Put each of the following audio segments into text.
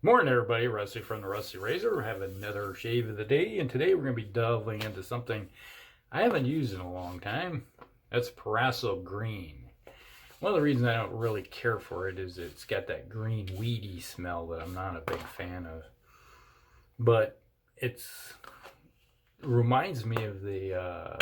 Morning, everybody. Rusty from the Rusty Razor. We have another shave of the day, and today we're going to be delving into something I haven't used in a long time. That's Proraso Green. One of the reasons I don't really care for it is it's got that green weedy smell that I'm not a big fan of. But it reminds me of the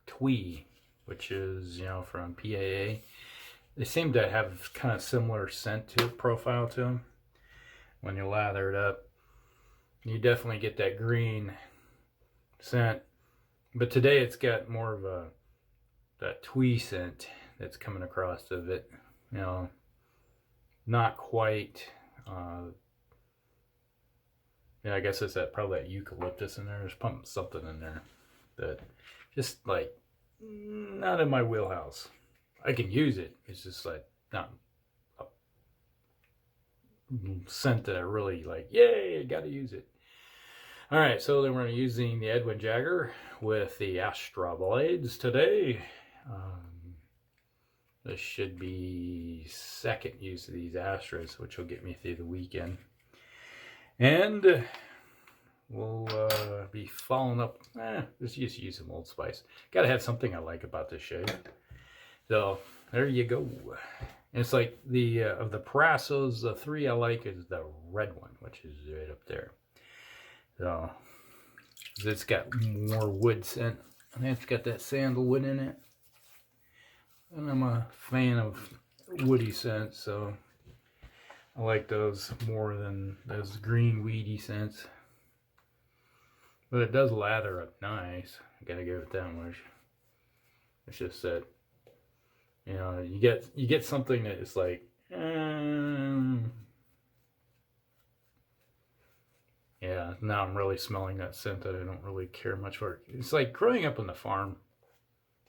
Twee, which is, from PAA. They seem to have kind of similar scent to profile to them. When you lather it up, you definitely get that green scent, but today it's got more of that twee scent that's coming across of it. Not quite. Yeah, I guess it's probably that eucalyptus in there. There's something in there that just like not in my wheelhouse. I can use it. It's just like not scent that I really like. Yay, got to use it. All right, so then we're using the Edwin Jagger with the Astra blades today. This should be second use of these Astras, which will get me through the weekend. And we'll be following up. Let's just use some Old Spice. Got to have something I like about this shave. So there you go. And it's like the of the Prorasos, the three I like is the red one, which is right up there. So it's got more wood scent, and it's got that sandalwood in it. And I'm a fan of woody scents, so I like those more than those green weedy scents. But it does lather up nice. I gotta give it that much. It's just that. You get something that is like, yeah, now I'm really smelling that scent that I don't really care much for. It's like growing up on the farm,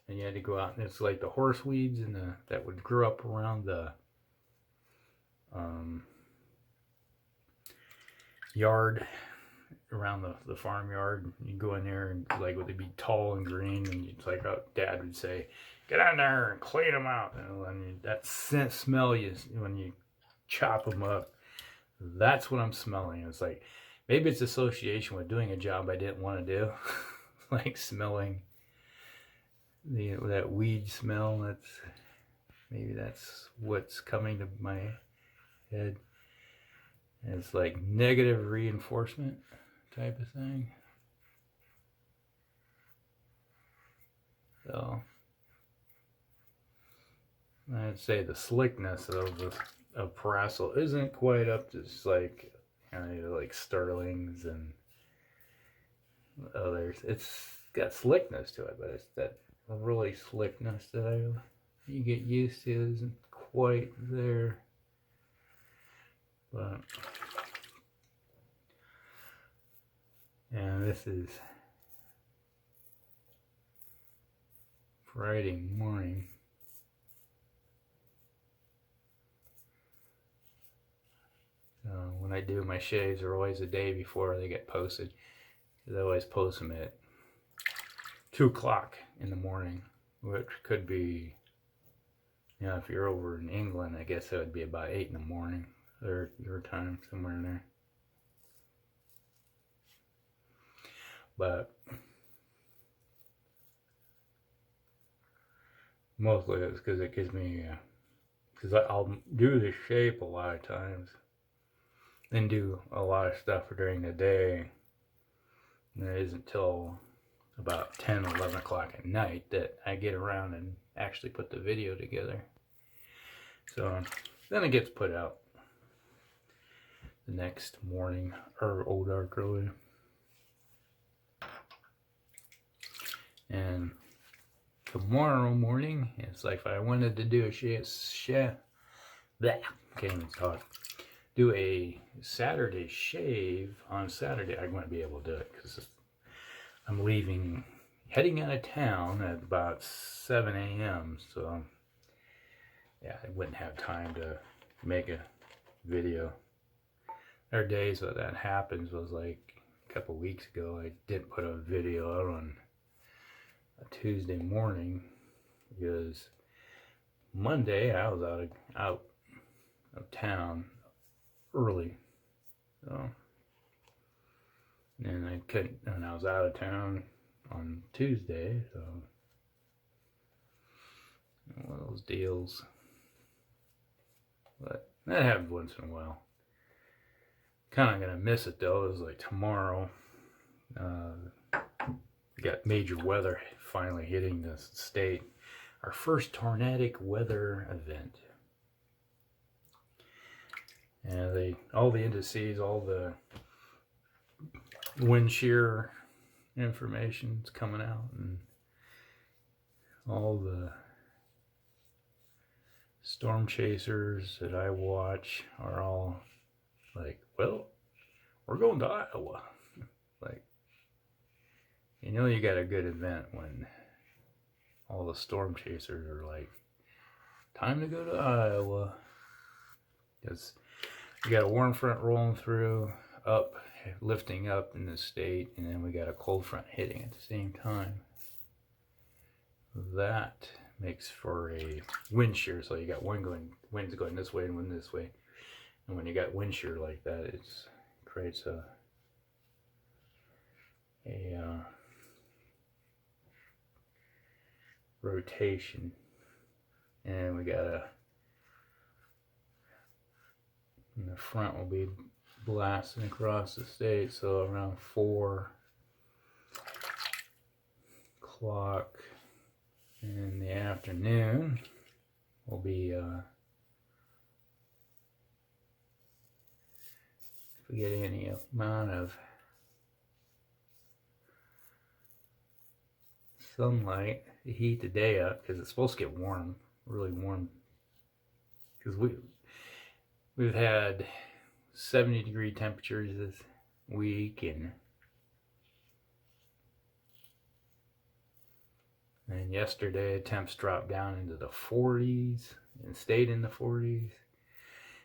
and you had to go out, and it's like the horse weeds and that would grow up around the yard, around the farmyard. You go in there and like would they be tall and green, and it's like Dad would say, "Get in there and clean them out." And that scent smell when you chop them up, that's what I'm smelling. It's like maybe it's association with doing a job I didn't want to do, like smelling that weed smell. Maybe that's what's coming to my head. It's like negative reinforcement type of thing. So I'd say the slickness of Proraso isn't quite up to like like Sterling's and others. It's got slickness to it, but it's that really slickness that you get used to isn't quite there. But and this is Friday morning. When I do my shaves, are always a day before they get posted. I always post them at 2 o'clock in the morning, which could be, if you're over in England, I guess that would be about 8 in the morning, or your time, somewhere in there. But mostly it's because it gives me, because I'll do this shape a lot of times, and do a lot of stuff during the day. And it isn't until about 10, 11 o'clock at night that I get around and actually put the video together. So then it gets put out the next morning, or old dark early. And tomorrow morning, it's like if I wanted to do a can't even talk. Do a Saturday shave on Saturday, I'm going to be able to do it because I'm heading out of town at about 7 a.m. So yeah, I wouldn't have time to make a video. There are days that happens. Was like a couple weeks ago, I didn't put a video out on a Tuesday morning because Monday I was out of town early, So, and I couldn't, and I was out of town on Tuesday, so one of those deals. But that happens once in a while. Kind of gonna miss it though. It's like tomorrow. We got major weather finally hitting the state. Our first tornadic weather event. And all the indices, all the wind shear information is coming out, and all the storm chasers that I watch are all like, well, we're going to Iowa. Like, you know, you got a good event when all the storm chasers are like, time to go to Iowa. Because you got a warm front rolling through, lifting up in the state, and then we got a cold front hitting at the same time. That makes for a wind shear. So you got winds going this way and wind this way. And when you got wind shear like that, it creates a rotation. And we got and the front will be blasting across the state, so around 4 o'clock in the afternoon will be if we get any amount of sunlight to heat the day up, because it's supposed to get warm, really warm, because we've had 70-degree temperatures this week, and yesterday temps dropped down into the 40s and stayed in the 40s.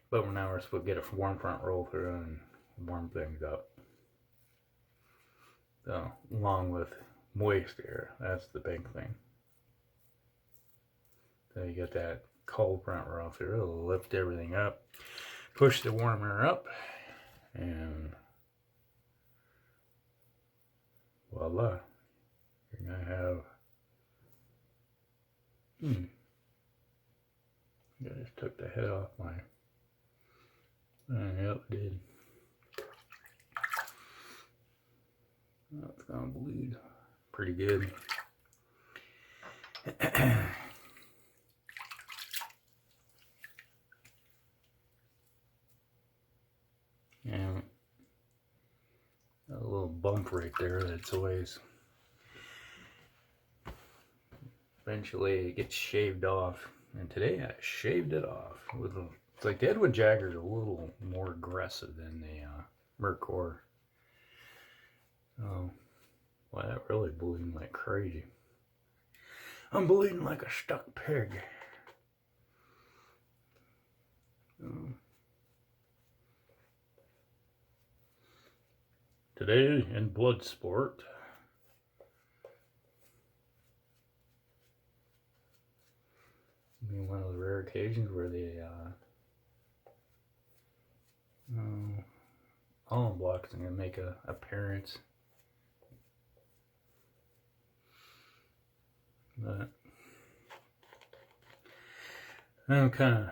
But now we're supposed to get a warm front roll through and warm things up. So, along with moist air, that's the big thing. So you get that cold front roll through, it'll lift everything up, push the warm air up, and voila, you're gonna have I just took the head off my yep, it did. Oh, it's gonna bleed pretty good. And a little bump right there that's always, eventually it gets shaved off. And today I shaved it off. It's like the Edwin Jagger is a little more aggressive than the Mercor. Oh, well, that really bleeding like crazy. I'm bleeding like a stuck pig. Today in blood sport, one of the rare occasions where the pollen block is going to make an appearance. But I'm kind of,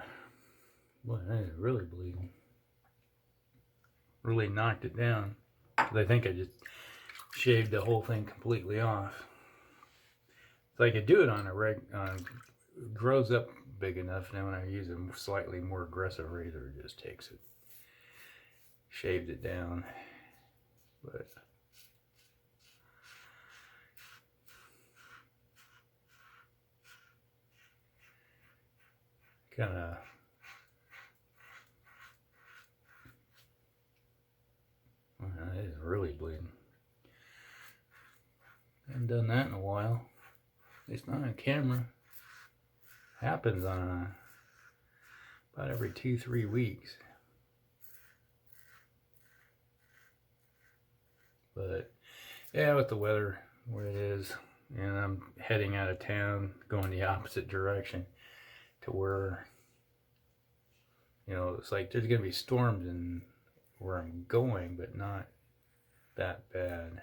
boy, that is really bleeding. Really knocked it down. I think I just shaved the whole thing completely off. So I could do it on it grows up big enough. Now when I use a slightly more aggressive razor, it just takes it, shaved it down. But kind of it is really bleeding. I haven't done that in a while. At least not on camera. Happens on about every 2-3 weeks. But yeah, with the weather where it is, and I'm heading out of town, going the opposite direction to where, you know, it's like there's gonna be storms in where I'm going, but not that bad.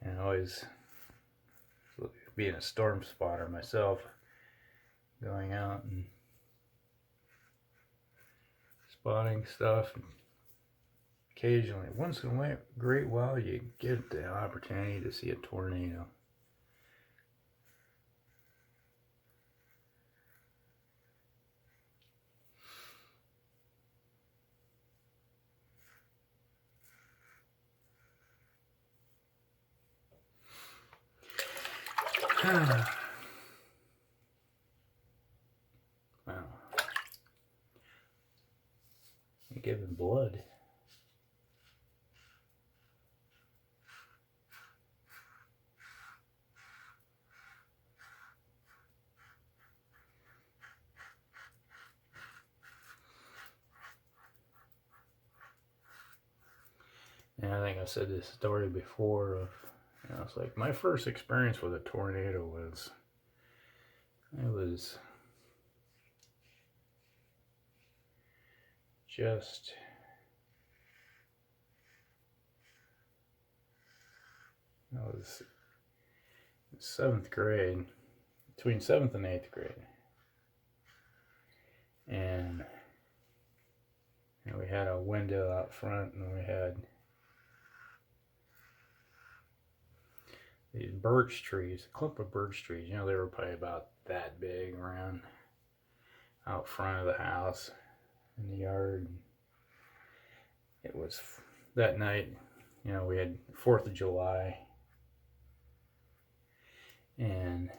And always being a storm spotter myself, going out and spotting stuff. Occasionally, once in a great while, you get the opportunity to see a tornado. Wow. I'm giving blood. And I think I said this story before of, it's like my first experience with a tornado was, it was just, I was in 7th grade, between 7th and 8th grade. And we had a window out front, and we had these birch trees, a clump of birch trees. They were probably about that big around out front of the house in the yard. It was that night, we had 4th of July, and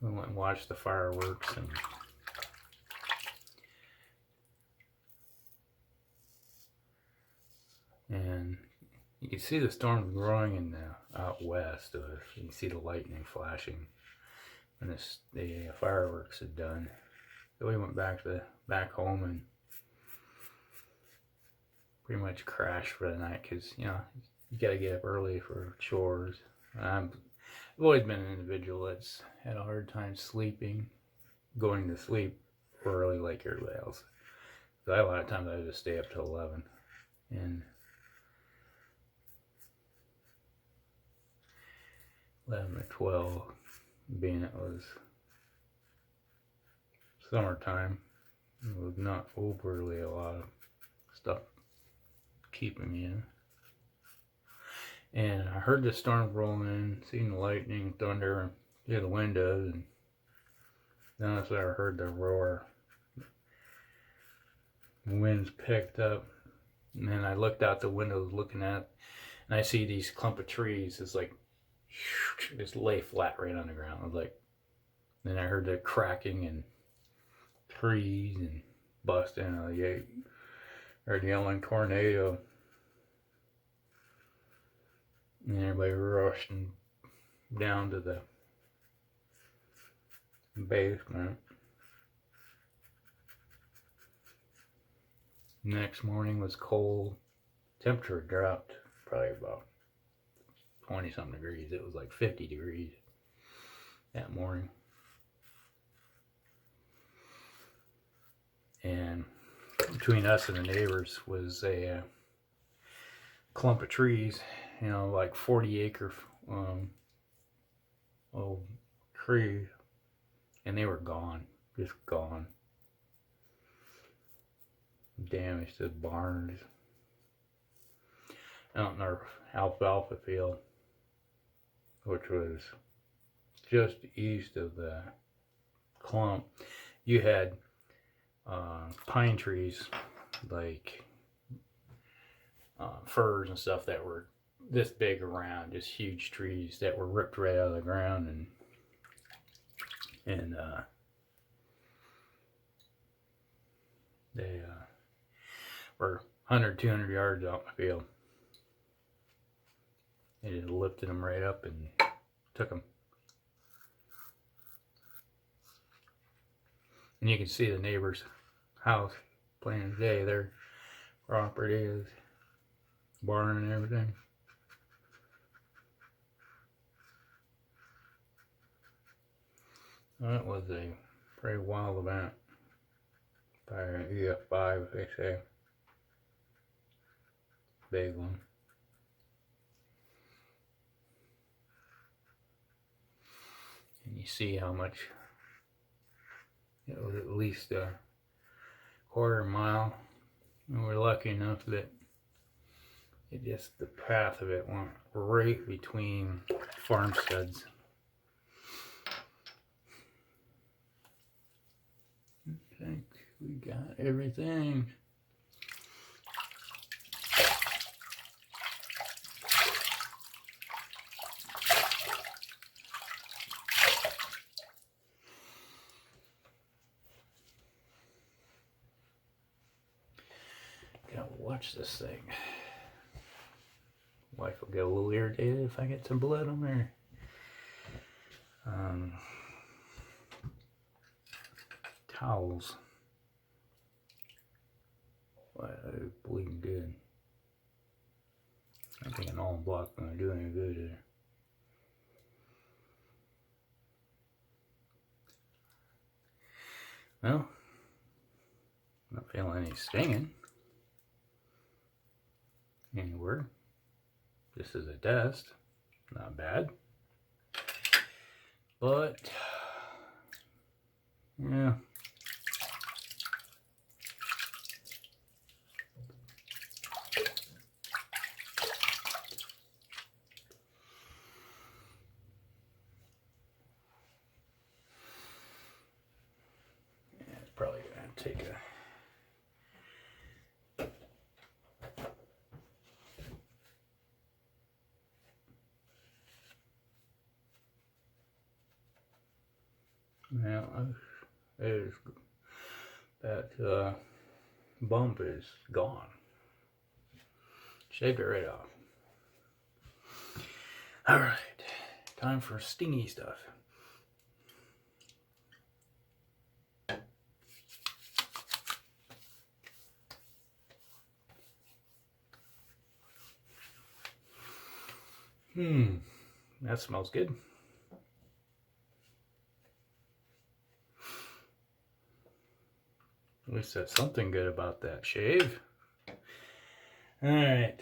we went and watched the fireworks, and you can see the storm growing in the out west. You can see the lightning flashing, and the fireworks had done. So we went back home and pretty much crashed for the night, because you got to get up early for chores. I've always been an individual that's had a hard time going to sleep early like everybody else. So a lot of times I would just stay up till 11, and 11 or 12, being it was summertime, there was not overly a lot of stuff keeping me in. And I heard the storm rolling in, seen the lightning, thunder, through the windows, and then I heard the roar. The winds picked up, and then I looked out the windows looking at, and I see these clump of trees. It's like just lay flat right on the ground. I was like, then I heard the cracking and trees and busting. I heard yelling tornado, and everybody rushing down to the basement. Next morning was cold. Temperature dropped probably about 20 something degrees. It was like 50 degrees that morning. And between us and the neighbors was a clump of trees, like 40-acre old trees, and they were gone, just gone. Damaged the barns. Out in our alfalfa field, which was just east of the clump, you had pine trees, like firs and stuff, that were this big around, just huge trees that were ripped right out of the ground, and they were 100, 200 yards out in the field. They just lifted them right up and took them. And you can see the neighbor's house plain as day. Their property is barn and everything. That was a pretty wild event. By an EF5, they say. Big one. And you see how much, it was at least a quarter mile. And we're lucky enough that it just, the path of it went right between farmsteads. I think we got everything. Gotta watch this thing. Wife will get a little irritated if I get some blood on there. Towels. Well, they're bleeding good. I don't think an almond block gonna do any good either. Well, not feeling any stinging anywhere. This is a test. Not bad. But, yeah. It's probably going to take a... Now, there's that bump is gone. Shaved it right off. Alright, time for stingy stuff. That smells good. At least that's something good about that shave. Alright.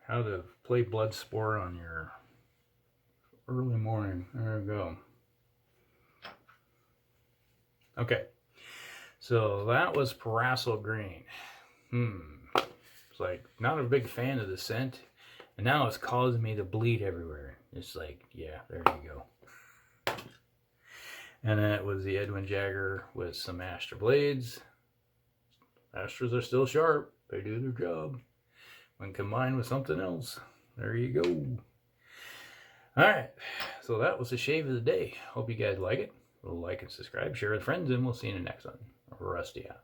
How to play Bloodsport on your early morning. There we go. Okay. So that was Proraso green. It's like, not a big fan of the scent. And now it's causing me to bleed everywhere. It's like, yeah, there you go. And then it was the Edwin Jagger with some Astra blades. Astras are still sharp. They do their job. When combined with something else, there you go. Alright, so that was the shave of the day. Hope you guys like it. Like and subscribe, share with friends, and we'll see you in the next one. Rusty out.